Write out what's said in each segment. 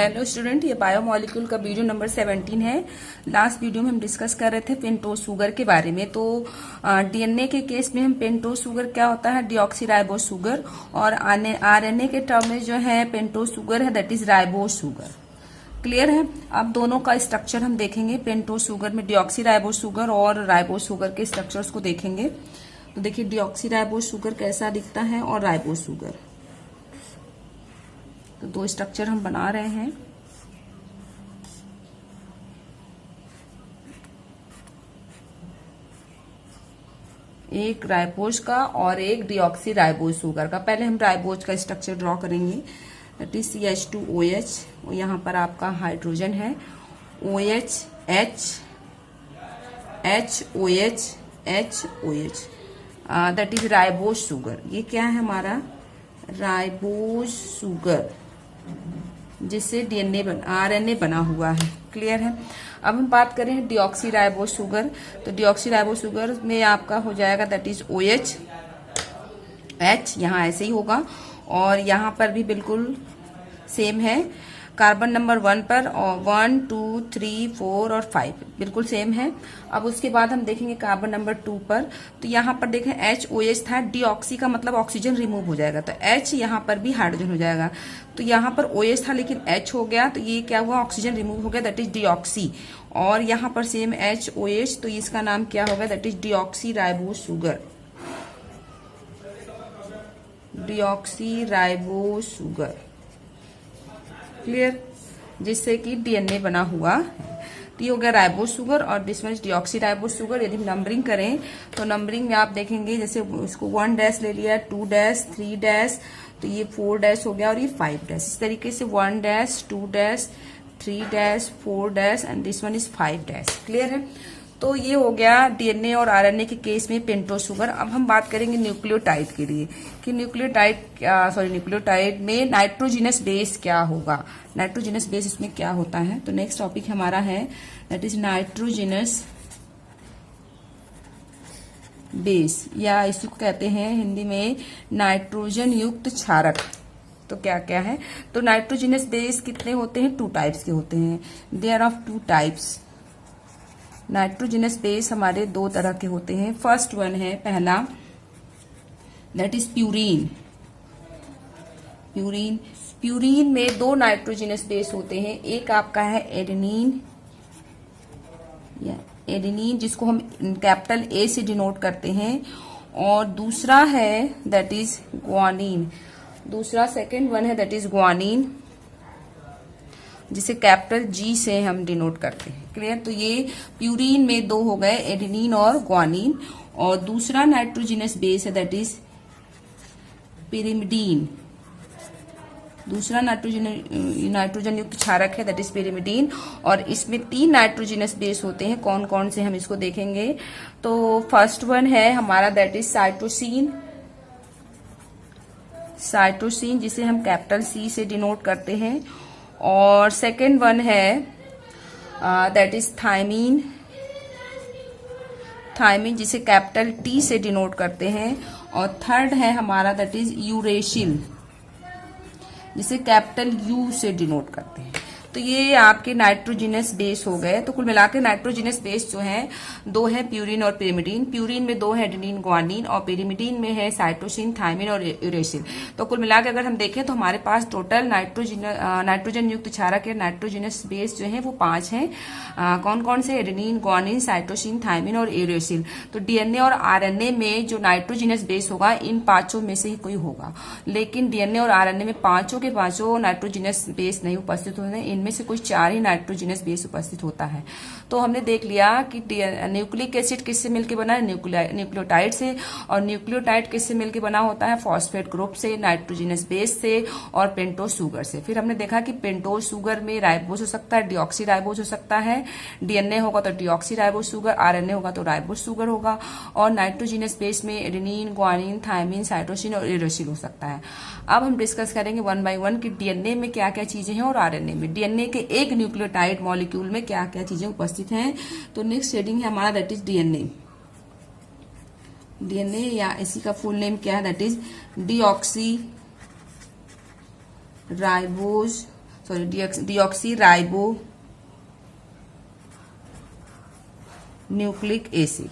Hello student, ये biomolecule का video number 17 है। लास्ट वीडियो में हम डिस्कस कर रहे थे पेंटोज शुगर के बारे में। तो डीएनए के केस में हम पेंटोज शुगर क्या होता है, डीऑक्सीराइबोज शुगर, और आरएनए के टर्म में जो है पेंटोज शुगर है, that is ribose sugar. Clear है। अब दोनों का स्ट्रक्चर हम देखेंगे। पेंटोज शुगर में डीऑक्सीराइबोज शुगर और राइबोज शुगर के स्ट्रक्चर्स को देखेंगे। तो देखिए डीऑक्सीराइबोज शुगर कैसा दिखता है और राइबोज शुगर। तो दो स्ट्रक्चर हम बना रहे हैं। एक राइबोज का और एक डीऑक्सीराइबोज शुगर का। पहले हम राइबोज का स्ट्रक्चर ड्रॉ करेंगे, दैट इज CH2OH। यहाँ पर आपका हाइड्रोजन है, OH H HOH HOH, that is ribose sugar. ये क्या है हमारा राइबोज शुगर, जिससे आरएनए बना हुआ है। क्लियर है। अब हम बात करें डीऑक्सीराइबोज शुगर। तो डीऑक्सीराइबोज शुगर में आपका हो जाएगा दैट इज OH H, यहाँ ऐसे ही होगा, और यहाँ पर भी बिल्कुल सेम है। कार्बन नंबर 1 पर, और 1 2 3 4 और 5 बिल्कुल सेम है। अब उसके बाद हम देखेंगे कार्बन नंबर 2 पर। तो यहाँ पर देखें HOH था, डीऑक्सी का मतलब ऑक्सीजन रिमूव हो जाएगा, तो H यहाँ पर भी हाइड्रोजन हो जाएगा। तो यहाँ पर OH था लेकिन H हो गया, तो ये क्या हुआ, ऑक्सीजन रिमूव हो गया, दैट इज डीऑक्सी। और यहाँ पर सेम HOH, तो इसका नाम क्या होगा, that is deoxyribose sugar. Deoxyribose sugar. Clear, जिससे कि डीएनए बना हुआ है। तो ये हो गया राइबोज शुगर और this one is deoxyribose sugar. यदि हम नंबरिंग करें तो नंबरिंग में आप देखेंगे, जैसे इसको 1 डैश ले लिया, 2 डैश, 3 डैश, तो ये 4 डैश हो गया, और ये 5 डैश। इस तरीके से 1 dash, 2 dash, 3 dash, 4 dash and this one is 5 dash. Clear है। तो ये हो गया डीएनए और आरएनए के केस में पेंटोज शुगर। अब हम बात करेंगे न्यूक्लियोटाइड के लिए कि न्यूक्लियोटाइड में नाइट्रोजिनस बेस क्या होगा, नाइट्रोजिनस बेस इसमें क्या होता है। तो नेक्स्ट टॉपिक हमारा है दैट इज नाइट्रोजिनस बेस, या इसको कहते हैं हिंदी में नाइट्रोजन युक्त क्षारक। तो क्या क्या है, तो नाइट्रोजिनस बेस कितने होते हैं, 2 टाइप्स के होते हैं। There are 2 types. Nitrogenous base हमारे 2 तरह के होते हैं। फर्स्ट वन है पहला, दैट इज प्यूरीन। प्यूरीन में 2 नाइट्रोजिनस बेस होते हैं। एक आपका है एडेनिन, जिसको हम कैपिटल A से डिनोट करते हैं, और दूसरा है दैट इज ग्वानिन। दूसरा सेकेंड वन है दैट इज ग्वानिन, जिसे कैपिटल G से हम डिनोट करते हैं। क्लियर। तो ये प्यूरीन में 2 हो गए, एडेनिन और ग्वानिन। और दूसरा नाइट्रोजिनस बेस है दैट इज पिरिमिडीन। दूसरा नाइट्रोजन युक्त क्षारक है दैट इज पिरिमिडीन। और इसमें 3 नाइट्रोजिनस बेस होते हैं। कौन कौन से हम इसको देखेंगे। तो फर्स्ट वन है हमारा दैट इज साइटोसिन, जिसे हम कैपिटल C से डिनोट करते हैं। और सेकेंड वन है दैट इज थायमीन, जिसे कैपिटल T से डिनोट करते हैं। और थर्ड है हमारा दैट इज यूरेसिल, जिसे कैपिटल U से डिनोट करते हैं। तो ये आपके नाइट्रोजिनस बेस हो गए। तो कुल मिलाकर नाइट्रोजिनस बेस जो है 2 है, प्यूरीन और पिरिमिडीन। प्यूरीन में 2 है, एडेनिन ग्वानिन, और पिरिमिडीन में है साइटोसिन, थायमिन और यूरेसिल। तो कुल मिलाकर अगर हम देखें तो हमारे पास टोटल नाइट्रोजन युक्त क्षारक या नाइट्रोजिनस बेस जो है वो 5 हैं। कौन कौन से, एडेनिन, ग्वानिन, साइटोसिन, थायमिन और यूरेसिल। तो डीएनए और आरएनए में जो नाइट्रोजिनस बेस होगा इन 5 में से ही कोई होगा। लेकिन डीएनए और आरएनए में 5 के 5 नाइट्रोजिनस बेस नहीं उपस्थित होते हैं, में से कुछ 4 ही नाइट्रोजिनस बेस उपस्थित होता है। तो हमने देख लिया कि न्यूक्लिक एसिड किससे मिलकर बना है, न्यूक्लियोटाइड से, और न्यूक्लियोटाइड किससे मिलकर बना होता है, फॉस्फेट ग्रुप से, नाइट्रोजिनस बेस से और पेंटोज शुगर से। फिर हमने देखा कि पेंटोज शुगर में राइबोज हो सकता है, डीऑक्सीराइबोज हो सकता है, डीएनए होगा तो डीऑक्सीराइबोज शुगर, आरएनए होगा तो राइबोज शुगर होगा, और नाइट्रोजिनस बेस में एडेनिन, ग्वानिन, थायमिन, साइटोसिन और यूरेसिल हो सकता है। अब हम डिस्कस करेंगे 1 बाय 1 कि डीएनए में क्या क्या चीजें हैं और आरएनए में। डीएनए के एक न्यूक्लियोटाइड मॉलिक्यूल में क्या क्या चीजें उपस्थित हैं। तो नेक्स्ट हेडिंग है हमारा दैट इज डीएनए। डीएनए या इसी का फुल नेम क्या है, that is deoxy ribose sorry deoxy ribo nucleic acid,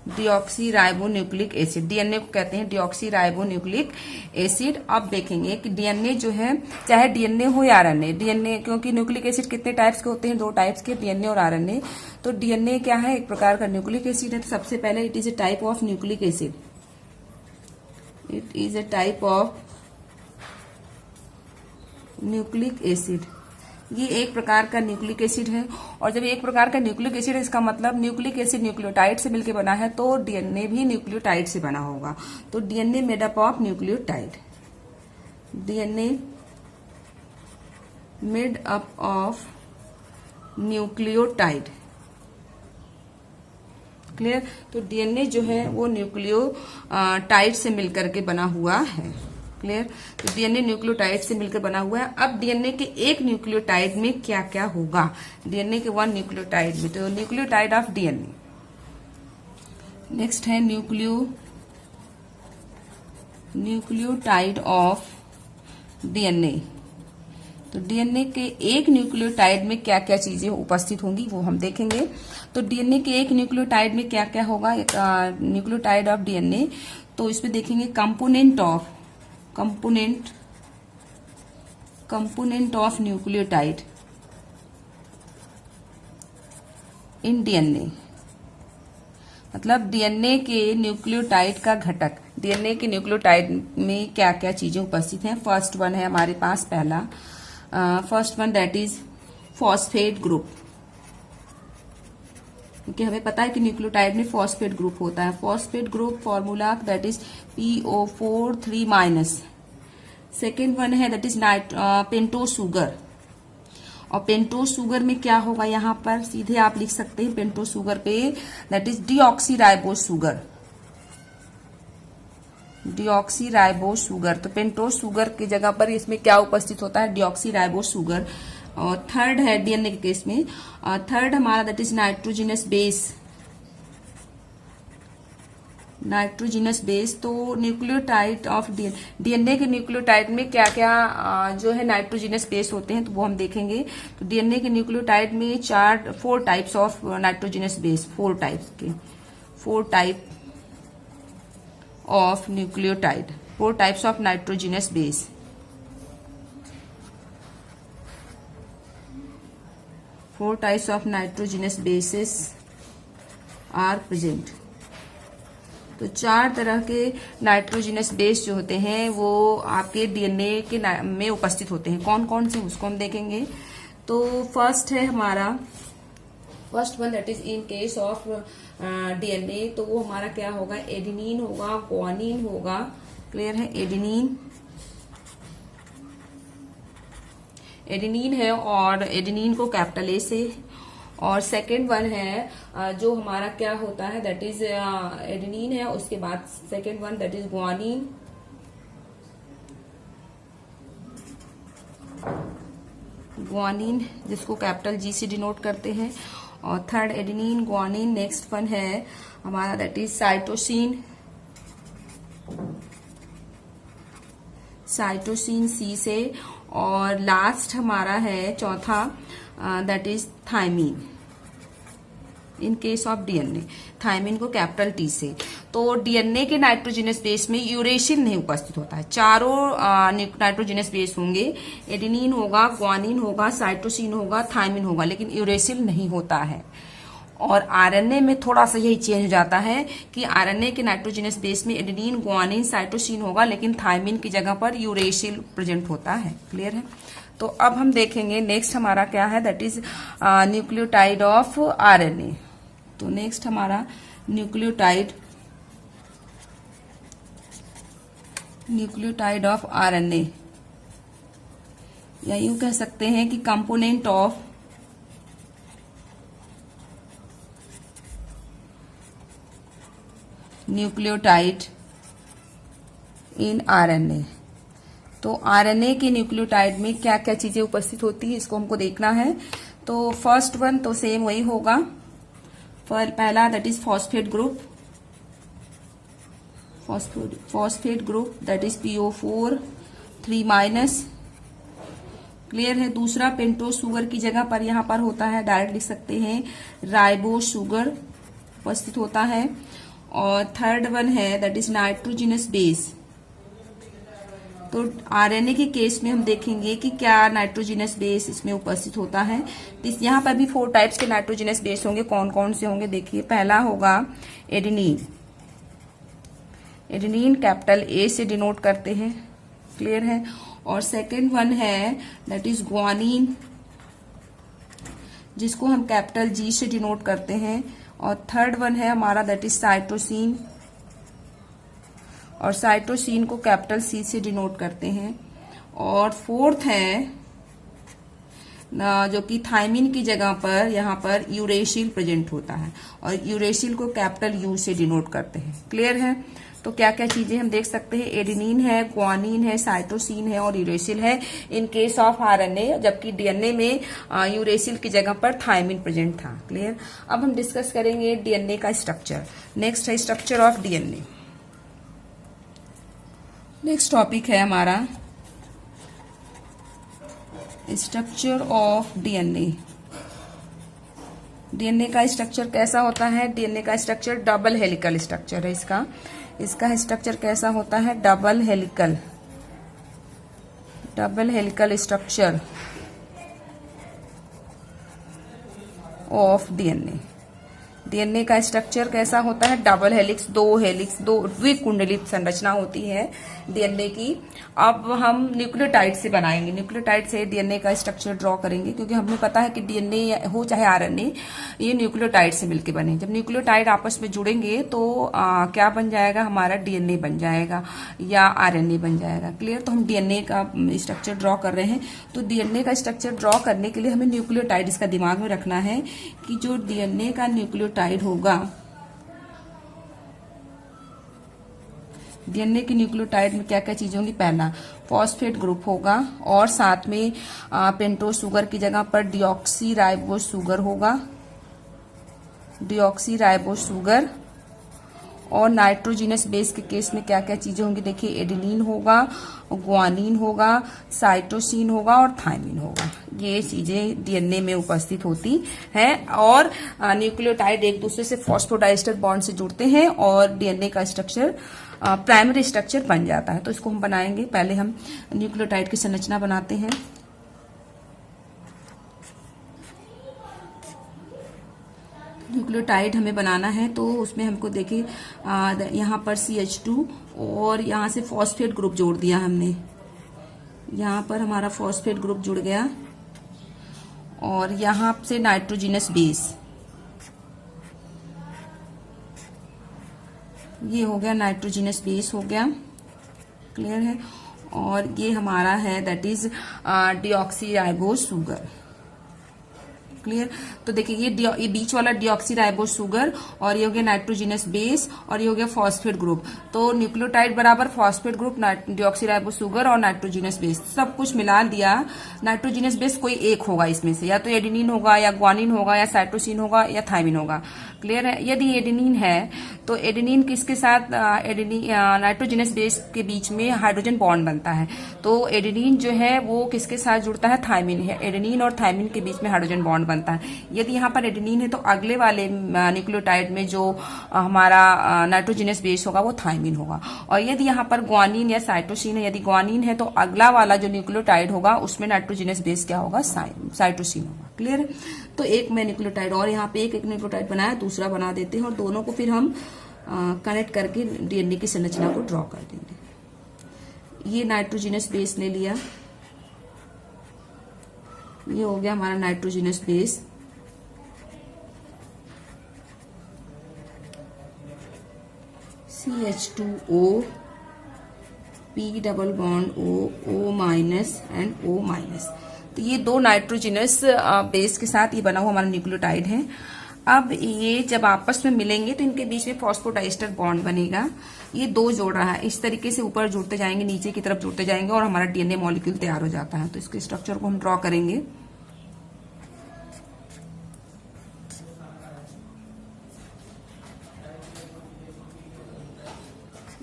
deoxy ribo nucleic acid, DNA को कहते हैं डिऑक्सी राइबो न्यूक्लिक एसिड। अब देखेंगे कि डीएनए जो है, चाहे डीएनए हो या आरएनए, डीएनए क्योंकि न्यूक्लिक एसिड कितने टाइप्स के होते हैं, 2 टाइप्स के, डीएनए और आरएनए। तो डीएनए क्या है, एक प्रकार का न्यूक्लिक एसिड है। तो सबसे पहले it is a type of nucleic acid, it is a type of nucleic acid, ये एक प्रकार का न्यूक्लिक एसिड है। और जब एक प्रकार का न्यूक्लिक एसिड है, इसका मतलब न्यूक्लिक एसिड न्यूक्लियोटाइड से मिलकर बना है, तो डीएनए भी न्यूक्लियोटाइड से बना होगा। तो DNA made up of nucleotide, DNA made up of nucleotide, clear. तो डीएनए जो है वो न्यूक्लियोटाइड से मिलकर के बना हुआ है, क्लियर। तो डीएनए न्यूक्लियोटाइड से मिलकर बना हुआ है। अब डीएनए के एक न्यूक्लियोटाइड में क्या क्या होगा, डीएनए के 1 न्यूक्लियोटाइड में, तो न्यूक्लियोटाइड ऑफ डीएनए। नेक्स्ट है न्यूक्लियोटाइड ऑफ डीएनए। तो डीएनए के एक न्यूक्लियोटाइड में क्या क्या चीजें उपस्थित होंगी वो हम देखेंगे। तो डीएनए के एक न्यूक्लियोटाइड में क्या क्या होगा, न्यूक्लियोटाइड ऑफ डीएनए, तो इसमें देखेंगे component of nucleotide in DNA, मतलब डीएनए के न्यूक्लियोटाइड का घटक, डीएनए के न्यूक्लियोटाइड में क्या क्या चीजें उपस्थित हैं। फर्स्ट वन है हमारे पास पहला, first one that is phosphate group, क्योंकि हमें पता है कि न्यूक्लियोटाइड में फॉस्फेट ग्रुप होता है। Phosphate group formula that is PO4 3-। Second one है दैट इज पेंटोज शुगर, और पेंटोज शुगर में क्या होगा, यहाँ पर सीधे आप लिख सकते हैं पेंटोज शुगर पे that is deoxy ribose sugar, deoxy ribose sugar. तो पेंटोज शुगर की जगह पर इसमें क्या उपस्थित होता है, डीऑक्सी राइबोज शुगर। और थर्ड है डीएनए के केस में, थर्ड हमारा that is nitrogenous base, nitrogenous base. तो न्यूक्लियोटाइड ऑफ डीएनए के न्यूक्लियोटाइड में क्या क्या जो है नाइट्रोजिनस बेस होते हैं, तो वो हम देखेंगे। तो डीएनए के न्यूक्लियोटाइड में 4 types of nitrogenous base, 4 types के, 4 type of nucleotide, 4 types of nitrogenous base. 4 types of nitrogenous bases are present. तो 4 तरह के नाइट्रोजिनस बेस जो होते हैं वो आपके डीएनए के में उपस्थित होते हैं। कौन कौन से, उसको हम देखेंगे। तो फर्स्ट है हमारा, first one that is in case of DNA, तो वो हमारा क्या होगा, एडेनिन होगा, ग्वानिन होगा, क्लियर है। एडेनिन है, और एडेनिन को कैपिटल ए से। और सेकेंड वन है जो हमारा क्या होता है दैट इज एडेनिन है, उसके बाद second one that is guanine, guanine जिसको कैपिटल जी से डिनोट करते हैं। और third adenine, guanine. Next one है हमारा that is cytosine, cytosine C से। और लास्ट हमारा है चौथा that is thymine in case of DNA, thymine को कैपिटल टी से। तो डीएनए के नाइट्रोजिनस बेस में यूरेसिल नहीं उपस्थित होता है, चारों नाइट्रोजिनस बेस होंगे, एडेनिन होगा, ग्वानिन होगा, साइटोसिन होगा, थायमिन होगा, लेकिन यूरेसिल नहीं होता है। और आरएनए में थोड़ा सा यही चेंज हो जाता है कि आरएनए के नाइट्रोजिनस बेस में एडेनिन, ग्वानिन, साइटोसिन होगा, लेकिन थायमिन की जगह पर यूरेसिल प्रेजेंट होता है, क्लियर है। तो अब हम देखेंगे नेक्स्ट हमारा क्या है that is nucleotide of RNA. तो नेक्स्ट हमारा न्यूक्लियोटाइड ऑफ आरएनए, या यूं कह सकते हैं कि component of nucleotide in RNA. तो आरएनए के न्यूक्लियोटाइड में क्या क्या चीजें उपस्थित होती है, इसको हमको देखना है। तो फर्स्ट वन तो सेम वही होगा, पहला that is phosphate group, phosphate group that is PO4 3-। Clear है। दूसरा पेंटोज शुगर की जगह पर यहाँ पर होता है, डायरेक्ट लिख सकते हैं, राइबोज शुगर उपस्थित होता है। और थर्ड वन है दैट इज नाइट्रोजिनस बेस। तो आरएनए के केस में हम देखेंगे कि क्या नाइट्रोजिनस बेस इसमें उपस्थित होता है। तो यहाँ पर भी 4 टाइप्स के नाइट्रोजिनस बेस होंगे। कौन कौन से होंगे देखिए। पहला होगा एडेनिन। एडेनिन कैपिटल ए से डिनोट करते हैं, क्लियर है। और सेकेंड वन है दैट इज ग्वानिन, जिसको हम कैपिटल जी से डिनोट करते हैं। और थर्ड वन है हमारा दैट इज साइटोसिन, और साइटोसिन को कैपिटल सी से डिनोट करते हैं। और फोर्थ है जो कि थायमिन की जगह पर यहाँ पर यूरेसिल प्रेजेंट होता है, और यूरेसिल को कैपिटल यू से डिनोट करते हैं, क्लियर है। तो क्या क्या चीजें हम देख सकते हैं, एडेनिन है, ग्वानिन है, साइटोसिन है और यूरेसिल है इन केस ऑफ आरएनए, जबकि डीएनए में यूरेसिल की जगह पर थायमिन प्रेजेंट था, क्लियर। अब हम डिस्कस करेंगे डीएनए का स्ट्रक्चर। नेक्स्ट है structure of DNA. Next topic है हमारा स्ट्रक्चर ऑफ डीएनए। डीएनए का स्ट्रक्चर कैसा होता है। डीएनए का स्ट्रक्चर डबल हेलिकल स्ट्रक्चर है इसका। इसका स्ट्रक्चर कैसा होता है, double helical structure of DNA. DNA का स्ट्रक्चर कैसा होता है, डबल हेलिक्स, दो द्विकुंडलित संरचना होती है डीएनए की। अब हम न्यूक्लियोटाइड से बनाएंगे, न्यूक्लियोटाइड से डीएनए का स्ट्रक्चर ड्रॉ करेंगे, क्योंकि हमें पता है कि डीएनए हो चाहे आरएनए, ये न्यूक्लियोटाइड से मिलके बने। जब न्यूक्लियोटाइड आपस में जुड़ेंगे तो क्या बन जाएगा, हमारा डीएनए बन जाएगा या आरएनए बन जाएगा, क्लियर। तो हम डीएनए का स्ट्रक्चर ड्रॉ कर रहे हैं। तो डीएनए का स्ट्रक्चर ड्रॉ करने के लिए हमें न्यूक्लियोटाइड इसका दिमाग में रखना है कि जो डीएनए का न्यूक्लियोटाइड होगा, डीएनए के न्यूक्लियोटाइड में क्या क्या चीजें होंगी। पहला फॉस्फेट ग्रुप होगा, और साथ में पेंटोज शुगर की जगह पर डिऑक्सी राइबोज शुगर होगा, डिऑक्सी राइबोज शुगर। और नाइट्रोजिनस बेस के केस में क्या क्या चीजें होंगी देखिए, एडेनिन होगा, ग्वानिन होगा, साइटोसिन होगा और थायमिन होगा। ये चीजें डीएनए में उपस्थित होती हैं। और न्यूक्लियोटाइड एक दूसरे से फॉस्फोडाइस्टर बॉन्ड से जुड़ते हैं और डीएनए का स्ट्रक्चर प्राइमरी स्ट्रक्चर बन जाता है। तो इसको हम बनाएंगे। पहले हम न्यूक्लियोटाइड की संरचना बनाते हैं। न्यूक्लियोटाइड हमें बनाना है, तो उसमें हमको देखिए यहाँ पर CH2 और यहाँ से फॉस्फेट ग्रुप जोड़ दिया हमने। यहाँ पर हमारा फॉस्फेट ग्रुप जुड़ गया, और यहाँ से नाइट्रोजिनस बेस, ये हो गया नाइट्रोजिनस बेस हो गया, क्लियर है। और ये हमारा है that is deoxy ribose sugar, clear. तो देखिए ये बीच वाला डिऑक्सी राइबोज शुगर, और ये हो गया नाइट्रोजिनस बेस, और ये हो गया फॉस्फेट ग्रुप। तो न्यूक्लियोटाइड बराबर phosphate group, deoxy ribose sugar और नाइट्रोजिनस बेस, सब कुछ मिला दिया। नाइट्रोजिनस बेस कोई एक होगा इसमें से, या तो एडेनिन होगा या ग्वानिन होगा या साइटोसिन होगा या थायमिन होगा, क्लियर है। यदि एडेनिन है तो एडेनिन किसके साथ, नाइट्रोजिनस बेस के बीच में हाइड्रोजन बॉन्ड बनता है। तो एडेनिन जो है वो किसके साथ जुड़ता है, थायमिन है। एडेनिन और थायमिन के बीच में हाइड्रोजन बॉन्ड बनता है। यदि यहाँ पर एडेनिन है तो अगले वाले न्यूक्लियोटाइड में जो हमारा नाइट्रोजिनस बेस होगा वो थायमिन होगा। और यदि यहाँ पर ग्वानिन या साइटोसिन है, यदि ग्वानिन है तो अगला वाला जो न्यूक्लियोटाइड होगा उसमें नाइट्रोजिनस बेस क्या होगा, साइटोसिन होगा, क्लियर है। तो एक में न्यूक्लियोटाइड और यहाँ पे एक न्यूक्लियोटाइड बनाया, दूसरा बना देते हैं, और दोनों को फिर हम कनेक्ट करके डीएनए की संरचना को ड्रॉ कर देंगे। ये नाइट्रोजिनस बेस ले लिया, ये हो गया हमारा nitrogenous base. CH2O, P double bond O minus and O minus. तो ये दो नाइट्रोजिनस बेस के साथ ये बना हुआ हमारा न्यूक्लियोटाइड है। अब ये जब आपस में मिलेंगे तो इनके बीच में फॉस्फोडाइस्टर बॉन्ड बनेगा। ये दो जोड़ रहा है, इस तरीके से ऊपर जुड़ते जाएंगे, नीचे की तरफ जुड़ते जाएंगे, और हमारा डीएनए मॉलिक्यूल तैयार हो जाता है। तो इसके स्ट्रक्चर को हम ड्रॉ करेंगे।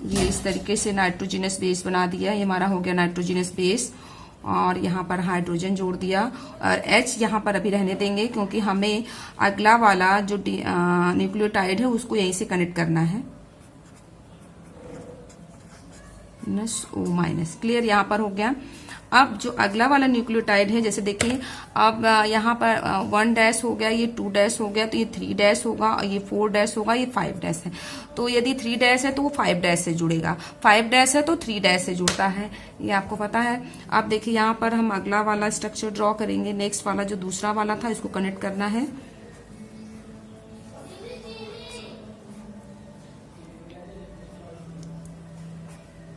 ये इस तरीके से नाइट्रोजिनस बेस बना दिया, ये हमारा हो गया नाइट्रोजिनस बेस। और यहाँ पर हाइड्रोजन जोड़ दिया, और H यहाँ पर अभी रहने देंगे क्योंकि हमें अगला वाला जो न्यूक्लियोटाइड है उसको यहीं से कनेक्ट करना है, -O-। क्लियर, यहाँ पर हो गया। अब जो अगला वाला न्यूक्लियोटाइड है, जैसे देखिए अब यहाँ पर 1 डैश हो गया, ये 2 डैश हो गया, तो ये 3 डैश होगा, और ये 4 डैश होगा, ये 5 डैश है। तो यदि 3 डैश है तो वो 5 डैश से जुड़ेगा, 5 डैश है तो 3 डैश से जुड़ता है, ये आपको पता है। अब देखिए यहाँ पर हम अगला वाला स्ट्रक्चर ड्रॉ करेंगे, नेक्स्ट वाला जो दूसरा वाला था इसको कनेक्ट करना है।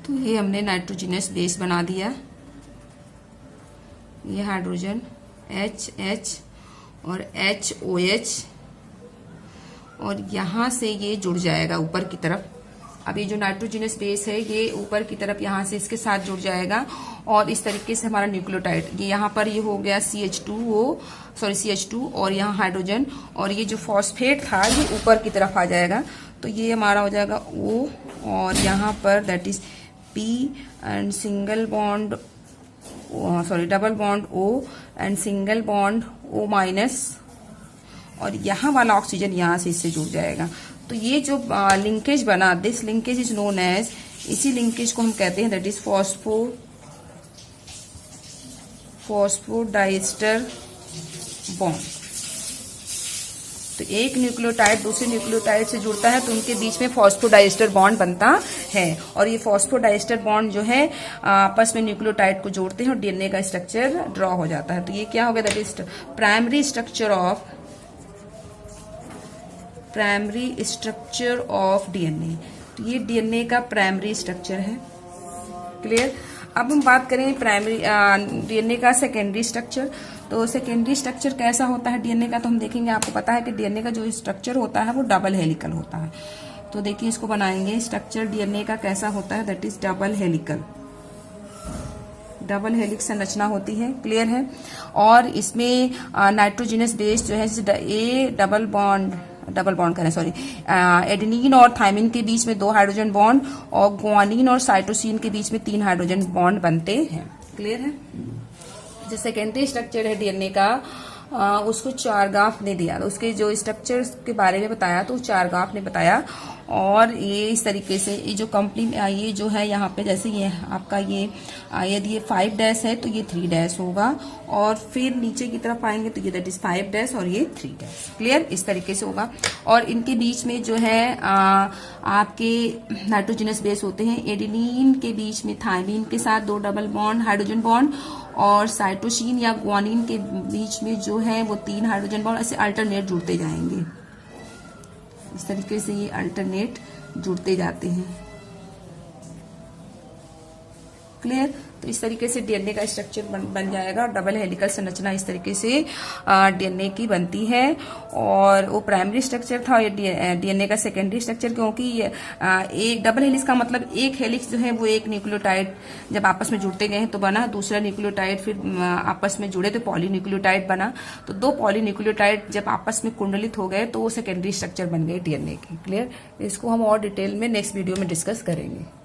तो ये हमने नाइट्रोजनस बेस बना दिया, ये हाइड्रोजन HH और HOH, और यहां से ये जुड़ जाएगा ऊपर की तरफ। अब ये जो नाइट्रोजनस बेस है ये ऊपर की तरफ यहां से इसके साथ जुड़ जाएगा, और इस तरीके से हमारा न्यूक्लियोटाइड ये यहाँ पर ये हो गया CH2, और यहाँ हाइड्रोजन, और ये जो फॉस्फेट था ये ऊपर की तरफ आ जाएगा। तो ये हमारा हो जाएगा O, और यहाँ पर that is P and single bond double bond O and single bond O-, और यहाँ वाला ऑक्सीजन यहाँ से इससे जुड़ जाएगा। तो ये जो लिंकेज बना, this linkage is known as, इसी लिंकेज को हम कहते हैं दैट इज फॉस्फोडाइस्टर बॉन्ड। तो एक न्यूक्लियोटाइड दूसरे न्यूक्लियोटाइड से जुड़ता है तो उनके बीच में फॉस्फोडाइस्टर बॉन्ड बनता है, और ये फॉस्फोडाइस्टर बॉन्ड जो है आपस में न्यूक्लियोटाइड को जोड़ते हैं और डीएनए का स्ट्रक्चर ड्रॉ हो जाता है। तो ये क्या हो गया, that is primary structure of DNA. तो ये डीएनए का प्राइमरी स्ट्रक्चर है। क्लियर। अब हम बात करें प्राइमरी डीएनए का सेकेंडरी स्ट्रक्चर। तो सेकेंडरी स्ट्रक्चर कैसा होता है डीएनए का, तो हम देखेंगे। आपको पता है कि डीएनए का जो स्ट्रक्चर होता है वो डबल हेलिकल होता है। तो देखिए इसको बनाएंगे, स्ट्रक्चर डीएनए का कैसा होता है, that is double helical, double helix संरचना होती है। क्लियर है। और इसमें नाइट्रोजनस बेस जो है एडेनिन और थायमिन के बीच में 2 हाइड्रोजन बॉन्ड, और ग्वानिन और साइटोसिन के बीच में 3 हाइड्रोजन बॉन्ड बनते हैं। क्लियर है। जो सेकेंडरी स्ट्रक्चर है डीएनए का उसको चारगाफ ने दिया, उसके जो स्ट्रक्चर के बारे में बताया तो चारगाफ ने बताया। और ये इस तरीके से ये जो ये जो है यहाँ पे, जैसे ये आपका ये यदि ये 5 डैश है तो ये 3 डैश होगा, और फिर नीचे की तरफ आएंगे तो ये दैट इज 5 डैश और ये 3 डैश। क्लियर। इस तरीके से होगा। और इनके बीच में जो है आपके नाइट्रोजनस बेस होते हैं। एडेनिन के बीच में थायमिन के साथ 2 डबल बॉन्ड हाइड्रोजन बॉन्ड, और साइटोसिन या ग्वानिन के बीच में जो है वो 3 हाइड्रोजन बॉन्ड ऐसे अल्टरनेट जुड़ते जाएंगे। इस तरीके से ये अल्टरनेट जुड़ते जाते हैं। क्लियर। तो इस तरीके से डीएनए का स्ट्रक्चर बन जाएगा, और डबल हेलिकल संरचना इस तरीके से डीएनए की बनती है। और वो प्राइमरी स्ट्रक्चर था, ये डीएनए का सेकेंडरी स्ट्रक्चर, क्योंकि एक डबल हेलिक्स का मतलब एक हेलिक्स जो है वो एक न्यूक्लियोटाइड जब आपस में जुड़ते गए तो बना, दूसरा न्यूक्लियोटाइड फिर आपस में जुड़े तो पॉलीन्यूक्लियोटाइड बना। तो 2 पॉलीन्यूक्लियोटाइड जब आपस में कुंडलित हो गए तो वो सेकेंडरी स्ट्रक्चर बन गए डीएनए के। क्लियर। इसको हम और डिटेल में नेक्स्ट वीडियो में डिस्कस करेंगे।